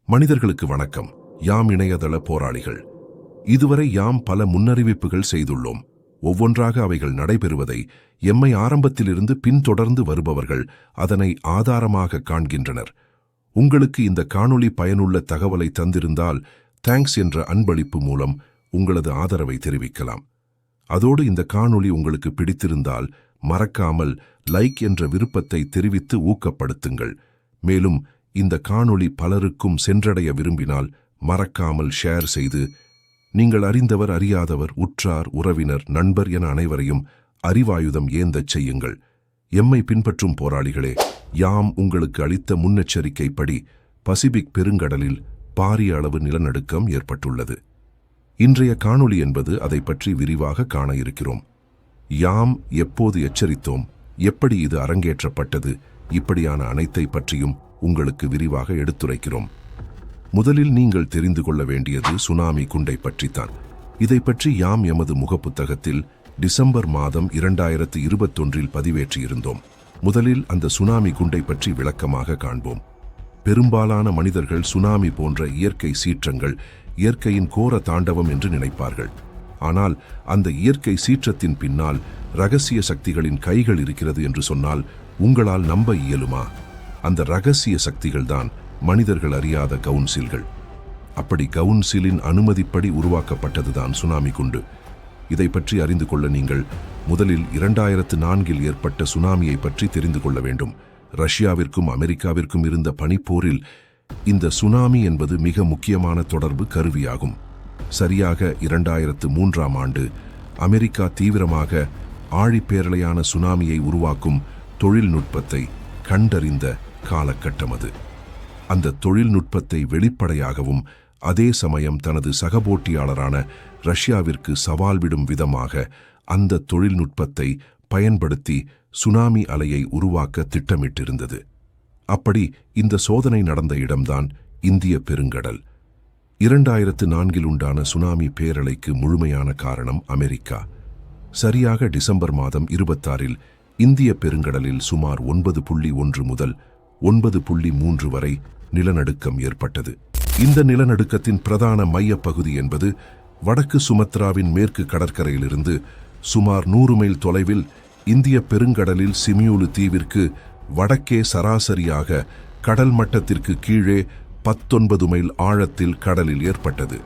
மனிதர்களுக்கு வணக்கம். யாம் இணையதள போராளிகள். இதுவரை யாம் பல முன்னறிவிப்புகள் செய்துள்ளோம். ஒவ்வொன்றாக அவைகள் நடைபெறுவதை எம்மை ஆரம்பத்திலிருந்து பின்தொடர்ந்து வருபவர்கள் அதனை ஆதாரமாக காண்கின்றனர். உங்களுக்கு இந்த காணொளி பயனுள்ள தகவலை தந்திருந்தால் தேங்க்ஸ் என்ற அன்பளிப்பு மூலம் உங்களது ஆதரவை தெரிவிக்கலாம். அதோடு இந்த காணொளி உங்களுக்கு பிடித்திருந்தால் மறக்காமல் லைக் என்ற விருப்பத்தை தெரிவித்து ஊக்கப்படுத்துங்கள். மேலும் இந்த காணொளி பலருக்கும் சென்றடைய விரும்பினால் மறக்காமல் ஷேர் செய்து நீங்கள் அறிந்தவர் அறியாதவர் உற்றார் உறவினர் நண்பர் என அனைவரையும் அறிவாயுதம் ஏந்தச் செய்யுங்கள். எம்மை பின்பற்றும் போராளிகளே, யாம் உங்களுக்கு அளித்த முன்னெச்சரிக்கைப்படி பசிபிக் பெருங்கடலில் பாரிய அளவு நிலநடுக்கம் ஏற்பட்டுள்ளது. இன்றைய காணொளி என்பது அதை பற்றி விரிவாக காண இருக்கிறோம். யாம் எப்போது எச்சரித்தோம், எப்படி இது அரங்கேற்றப்பட்டது, இப்படியான அனைத்தை பற்றியும் உங்களுக்கு விரிவாக எடுத்துரைக்கிறோம். முதலில் நீங்கள் தெரிந்து கொள்ள வேண்டியது சுனாமி குண்டை பற்றித்தான். இதை பற்றி யாம் எமது முகப்புத்தகத்தில் டிசம்பர் மாதம் 2021 பதிவேற்றியிருந்தோம். முதலில் அந்த சுனாமி குண்டை பற்றி விளக்கமாக காண்போம். பெரும்பாலான மனிதர்கள் சுனாமி போன்ற இயற்கை சீற்றங்கள் இயற்கையின் கோர தாண்டவம் என்று நினைப்பார்கள். ஆனால் அந்த இயற்கை சீற்றத்தின் பின்னால் இரகசிய சக்திகளின் கைகள் இருக்கிறது என்று சொன்னால் உங்களால் நம்ப இயலுமா? அந்த இரகசிய சக்திகள்தான் மனிதர்கள் அறியாத கவுன்சில்கள். அப்படி கவுன்சிலின் அனுமதிப்படி உருவாக்கப்பட்டதுதான் சுனாமி குண்டு. இதை பற்றி அறிந்து கொள்ள நீங்கள் முதலில் 2004 ஏற்பட்ட சுனாமியை பற்றி தெரிந்து கொள்ள வேண்டும். ரஷ்யாவிற்கும் அமெரிக்காவிற்கும் இருந்த பனிப்போரில் இந்த சுனாமி என்பது மிக முக்கியமான தொடர்பு கருவியாகும். சரியாக 2003 ஆண்டு அமெரிக்கா தீவிரமாக ஆழிப்பேரலையான சுனாமியை உருவாக்கும் தொழில்நுட்பத்தை கண்டறிந்த காலகட்டம் அது. அந்த தொழில்நுட்பத்தை வெளிப்படையாகவும் அதே சமயம் தனது சகபோட்டியாளரான ரஷ்யாவிற்கு சவால் விடும் விதமாக அந்த தொழில்நுட்பத்தை பயன்படுத்தி சுனாமி அலையை உருவாக்க திட்டமிட்டிருந்தது. அப்படி இந்த சோதனை நடந்த இடம்தான் இந்திய பெருங்கடல். 2004 உண்டான சுனாமி பேரலைக்கு முழுமையான காரணம் அமெரிக்கா. சரியாக டிசம்பர் மாதம் 26 இந்திய பெருங்கடலில் சுமார் 9.1 முதல் 9.3 வரை நிலநடுக்கம் ஏற்பட்டது. இந்த நிலநடுக்கத்தின் பிரதான மையப்பகுதி என்பது வடக்கு சுமத்ராவின் மேற்கு கடற்கரையிலிருந்து சுமார் 100 மைல் தொலைவில் இந்திய பெருங்கடலில் சிமியூலு தீவிற்கு வடக்கே சராசரியாக கடல் மட்டத்திற்கு கீழே 19 மைல் ஆழத்தில் கடலில் ஏற்பட்டது.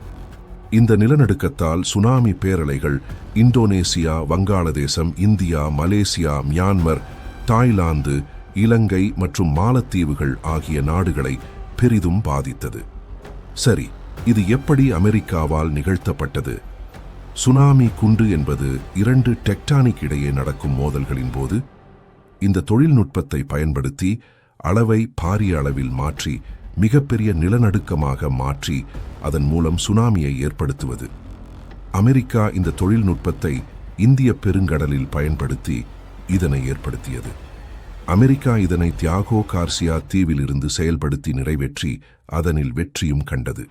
இந்த நிலநடுக்கத்தால் சுனாமி பேரலைகள் இந்தோனேசியா, வங்காளதேசம், இந்தியா, மலேசியா, மியான்மர், தாய்லாந்து, இலங்கை மற்றும் மாலத்தீவுகள் ஆகிய நாடுகளை பெரிதும் பாதித்தது. சரி, இது எப்படி அமெரிக்காவால் நிகழ்த்தப்பட்டது? சுனாமி குண்டு என்பது 2 டெக்டானிக் இடையே நடக்கும் மோதல்களின் போது இந்த தொழில்நுட்பத்தை பயன்படுத்தி அளவை பாரிய அளவில் மாற்றி மிகப்பெரிய நிலநடுக்கமாக மாற்றி அதன் மூலம் சுனாமியை ஏற்படுத்துவது. அமெரிக்கா இந்த தொழில்நுட்பத்தை இந்திய பெருங்கடலில் பயன்படுத்தி இதனை ஏற்படுத்தியது. அமெரிக்கா இதனை தியாகோ கார்சியா தீவிலிருந்து செயல்படுத்தி நிறைவேற்றி அதனில் வெற்றியும் கண்டது.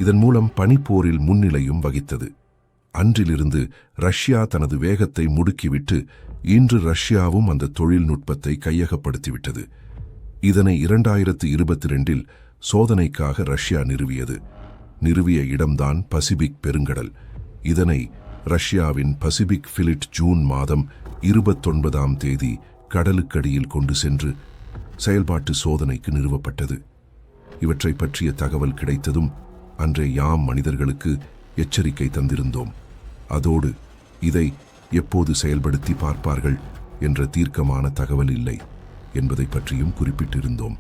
இதன் மூலம் பனிப்போரில் முன்னிலையும் வகித்தது. அன்றிலிருந்து ரஷ்யா தனது வேகத்தை முடுக்கிவிட்டு இன்று ரஷ்யாவும் அந்த தொழில்நுட்பத்தை கையகப்படுத்திவிட்டது. இதனை 2022 சோதனைக்காக ரஷ்யா நிறுவிய இடம்தான் பசிபிக் பெருங்கடல். இதனை ரஷ்யாவின் பசிபிக் ஃபிலிட் ஜூன் மாதம் 29 கடலுக்கடியில் கொண்டு சென்று செயல்பாட்டு சோதனைக்கு நிறுவப்பட்டது. இவற்றை பற்றிய தகவல் கிடைத்ததும் அன்றே யாம் மனிதர்களுக்கு எச்சரிக்கை தந்திருந்தோம். அதோடு இதை எப்போது செயல்படுத்தி பார்ப்பார்கள் என்ற தீர்க்கமான தகவல் இல்லை என்பதை பற்றியும் குறிப்பிட்டிருந்தோம்.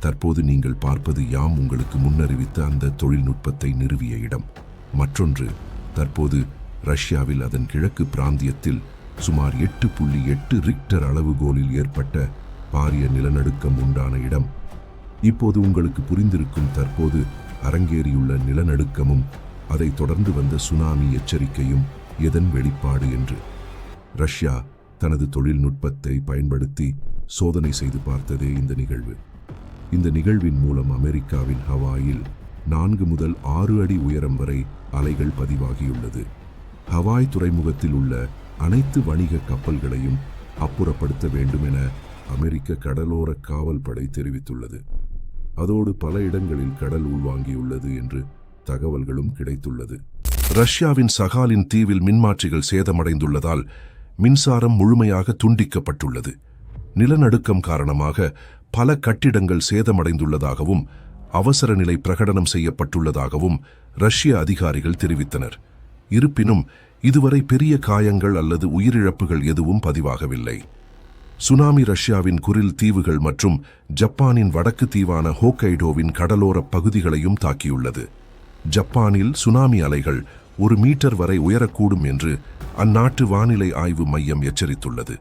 தற்போது நீங்கள் பார்ப்பது யாம் உங்களுக்கு முன்னறிவித்த அந்த தொழில்நுட்பத்தை நிறுவிய இடம். மற்றொன்று, தற்போது ரஷ்யாவில் அதன் கிழக்கு பிராந்தியத்தில் சுமார் 8.8 ரிக்டர் அளவுகோலில் ஏற்பட்ட பாரிய நிலநடுக்கம் உண்டான இடம். இப்போது உங்களுக்கு புரிந்திருக்கும் தற்போது அரங்கேறியுள்ள நிலநடுக்கமும் அதை தொடர்ந்து வந்த சுனாமி எச்சரிக்கையும் எதன் வெளிப்பாடு என்று. ரஷ்யா தனது தொழில்நுட்பத்தை பயன்படுத்தி சோதனை செய்து பார்த்ததே இந்த நிகழ்வு. இந்த நிகழ்வின் மூலம் அமெரிக்காவின் ஹவாயில் 4 முதல் 6 அடி உயரம் வரை அலைகள் பதிவாகியுள்ளது. ஹவாய் துறைமுகத்தில் உள்ள அனைத்து வணிக கப்பல்களையும் அப்புறப்படுத்த வேண்டும் என அமெரிக்க கடலோர காவல் படை தெரிவித்துள்ளது. அதோடு பல இடங்களில் கடல் உள்வாங்கியுள்ளது என்று தகவல்களும் கிடைத்துள்ளது. ரஷ்யாவின் சகாலின் தீவில் மின்மாற்றிகள் சேதமடைந்துள்ளதால் மின்சாரம் முழுமையாக துண்டிக்கப்பட்டுள்ளது. நிலநடுக்கம் காரணமாக பல கட்டிடங்கள் சேதமடைந்துள்ளதாகவும் அவசர நிலை பிரகடனம் செய்யப்பட்டுள்ளதாகவும் ரஷ்ய அதிகாரிகள் தெரிவித்தனர். இருப்பினும் இதுவரை பெரிய காயங்கள் அல்லது உயிரிழப்புகள் எதுவும் பதிவாகவில்லை. சுனாமி ரஷ்யாவின் குரில் தீவுகள் மற்றும் ஜப்பானின் வடக்கு தீவான ஹோக்கைடோவின் கடலோர பகுதிகளையும் தாக்கியுள்ளது. ஜப்பானில் சுனாமி அலைகள் 1 மீட்டர் வரை உயரக்கூடும் என்று அந்நாட்டு வானிலை ஆய்வு மையம் எச்சரித்துள்ளது.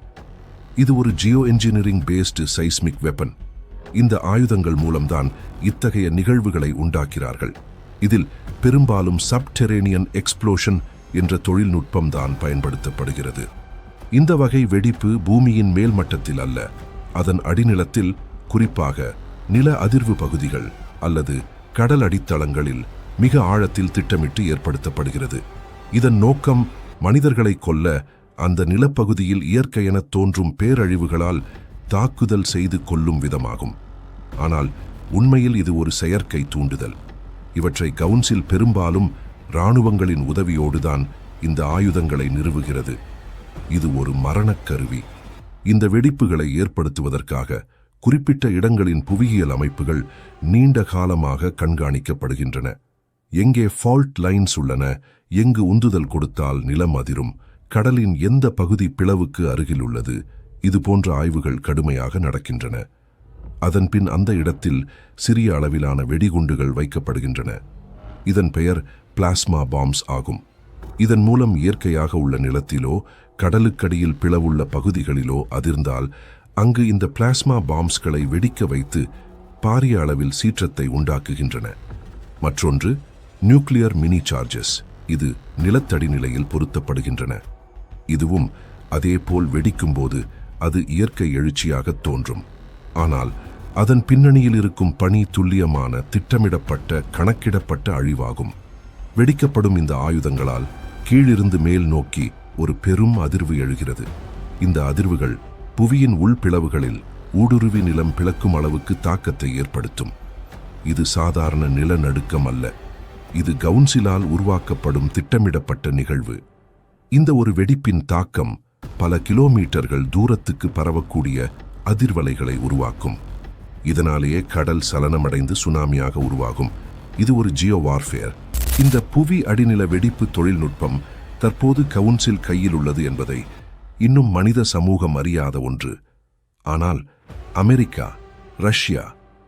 இது ஒரு Jio engineering based seismic weapon. இந்த ஆயுதங்கள் மூலம்தான் இத்தகைய நிகழ்வுகளை உண்டாக்கிறார்கள். இதில் பெரும்பாலும் சப்டெரேனியன் எக்ஸ்ப்ளோஷன் என்ற தொழில்நுட்பம்தான் பயன்படுத்தப்படுகிறது. இந்த வகை வெடிப்பு பூமியின் மேல்மட்டத்தில் அல்ல, அதன் அடிநிலத்தில், குறிப்பாக நில அதிர்வு பகுதிகள் அல்லது கடல் அடித்தளங்களில் மிக ஆழத்தில் திட்டமிட்டு ஏற்படுத்தப்படுகிறது. இதன் நோக்கம் மனிதர்களை கொல்ல, அந்த நிலப்பகுதியில் இயற்கையென தோன்றும் பேரழிவுகளால் தாக்குதல் செய்து கொல்லும் விதமாகும். ஆனால் உண்மையில் இது ஒரு செயற்கை தூண்டுதல். இவற்றை கவுன்சில் பெரும்பாலும் இராணுவங்களின் உதவியோடுதான் இந்த ஆயுதங்களை நிறுவுகிறது. இது ஒரு மரணக்கருவி. இந்த வெடிப்புகளை ஏற்படுத்துவதற்காக குறிப்பிட்ட இடங்களின் புவியியல் அமைப்புகள் நீண்ட காலமாக கண்காணிக்கப்படுகின்றன. எங்கே ஃபால்ட் லைன்ஸ் உள்ளன, எங்கு உந்துதல் கொடுத்தால் நிலம் அதிரும், கடலின் எந்த பகுதி பிளவுக்கு அருகில் உள்ளது, இது போன்ற ஆய்வுகள் கடுமையாக நடக்கின்றன. அதன்பின் அந்த இடத்தில் சிறிய அளவிலான வெடிகுண்டுகள் வைக்கப்படுகின்றன. இதன் பெயர் பிளாஸ்மா பாம்ஸ் ஆகும். இதன் மூலம் இயற்கையாக உள்ள நிலத்திலோ கடலுக்கடியில் பிளவுள்ள பகுதிகளிலோ அதிர்ந்தால் அங்கு இந்த பிளாஸ்மா பாம்ஸ்களை வெடிக்க வைத்து பாரிய அளவில் சீற்றத்தை உண்டாக்குகின்றன. மற்றொன்று நியூக்ளியர் மினி சார்ஜஸ். இது நிலத்தடி நிலையில் பொருத்தப்படுகின்றன. இதுவும் அதேபோல் வெடிக்கும்போது அது இயற்கை எழுச்சியாக தோன்றும். ஆனால் அதன் பின்னணியில் இருக்கும் பணி துல்லியமான, திட்டமிடப்பட்ட, கணக்கிடப்பட்ட அழிவாகும். வெடிக்கப்படும் இந்த ஆயுதங்களால் கீழிருந்து மேல் நோக்கி ஒரு பெரும் அதிர்வு எழுகிறது. இந்த அதிர்வுகள் புவியின் உள்பிளவுகளில் ஊடுருவி நிலம் பிளக்கும் அளவுக்கு தாக்கத்தை ஏற்படுத்தும். இது சாதாரண நிலநடுக்கம் அல்ல, இது கவுன்சிலால் உருவாக்கப்படும் திட்டமிடப்பட்ட நிகழ்வு. இந்த ஒரு வெடிப்பின் தாக்கம் பல கிலோமீட்டர்கள் தூரத்துக்கு பரவக்கூடிய அதிர்வலைகளை உருவாக்கும். இதனாலேயே கடல் சலனமடைந்து சுனாமியாக உருவாகும். இது ஒரு ஜியோ வார்ஃபேர். இந்த புவி அடிநில வெடிப்பு தொழில்நுட்பம் தற்போது கவுன்சில் கையில் உள்ளது என்பதை இன்னும் மனித சமூகம் அறியாத ஒன்று. ஆனால் அமெரிக்கா, ரஷ்யா,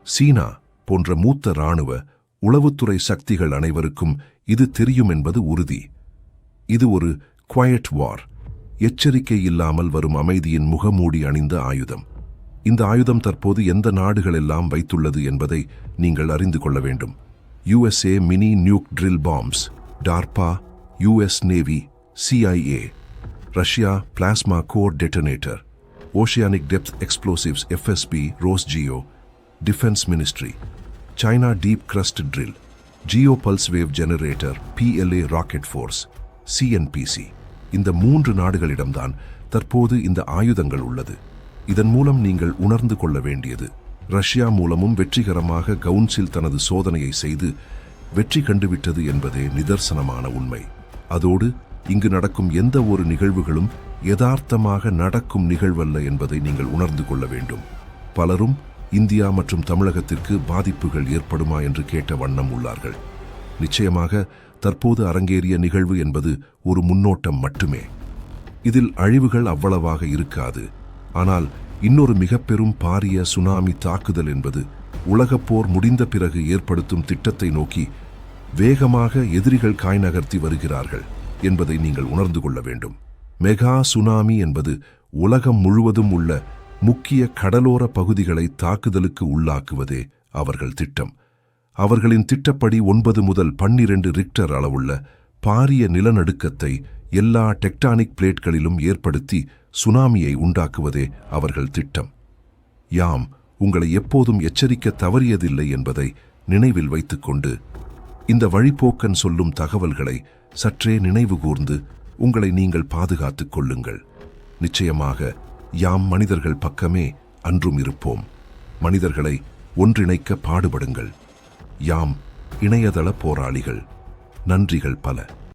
சீனா போன்ற மூத்த இராணுவ உளவுத்துறை சக்திகள் அனைவருக்கும் இது தெரியும் என்பது உறுதி. இது ஒரு குவையட் வார், எச்சரிக்கை இல்லாமல் வரும் அமைதியின் முகமூடி அணிந்த ஆயுதம். இந்த ஆயுதம் தற்போது எந்த நாடுகளெல்லாம் வைத்துள்ளது என்பதை நீங்கள் அறிந்து கொள்ள வேண்டும். USA mini nuke drill bombs, DARPA, US navy, CIA, Russia plasma core detonator, oceanic depth explosives FSB, Rosgeo, defence ministry, China deep crust drill, geo pulse wave generator, PLA rocket force, CNPC. இந்த 3 நாடுகளிடம்தான் தற்போது இந்த ஆயுதங்கள் உள்ளது. இதன் மூலம் நீங்கள் உணர்ந்து கொள்ள வேண்டியது, ரஷ்யா மூலமும் வெற்றிகரமாக கவுன்சில் தனது சோதனையை செய்து வெற்றி கண்டுவிட்டது என்பதே நிதர்சனமான உண்மை. அதோடு இங்கு நடக்கும் எந்த ஒரு நிகழ்வுகளும் யதார்த்தமாக நடக்கும் நிகழ்வல்ல என்பதை நீங்கள் உணர்ந்து கொள்ள வேண்டும். பலரும் இந்தியா மற்றும் தமிழகத்திற்கு பாதிப்புகள் ஏற்படுமா என்று கேட்ட வண்ணம் உள்ளார்கள். நிச்சயமாக தற்போது அரங்கேறிய நிகழ்வு என்பது ஒரு முன்னோட்டம் மட்டுமே. இதில் அழிவுகள் அவ்வளவாக இருக்காது. ஆனால் இன்னொரு மிக பெரும் பாரிய சுனாமி தாக்குதல் என்பது உலகப் போர் முடிந்த பிறகு ஏற்படுத்தும் திட்டத்தை நோக்கி வேகமாக எதிரிகள் காய் நகர்த்தி வருகிறார்கள் என்பதை நீங்கள் உணர்ந்து கொள்ள வேண்டும். மெகா சுனாமி என்பது உலகம் முழுவதும் உள்ள முக்கிய கடலோர பகுதிகளை தாக்குதலுக்கு உள்ளாக்குவதே அவர்கள் திட்டம். அவர்களின் திட்டப்படி 9 முதல் 12 ரிக்டர் அளவுள்ள பாரிய நிலநடுக்கத்தை எல்லா டெக்டானிக் பிளேட்களிலும் ஏற்படுத்தி சுனாமியை உண்டாக்குவதே அவர்கள் திட்டம். யாம் உங்களை எப்போதும் எச்சரிக்க தவறியதில்லை என்பதை நினைவில் வைத்துக்கொண்டு இந்த வழிப்போக்கன் சொல்லும் தகவல்களை சற்றே நினைவு கூர்ந்து உங்களை நீங்கள் பாதுகாத்துக் கொள்ளுங்கள். நிச்சயமாக யாம் மனிதர்கள் பக்கமே அன்றும் இருப்போம். மனிதர்களை ஒன்றிணைக்க பாடுபடுங்கள். யாம் இணையதள போராளிகள். நன்றிகள் பல.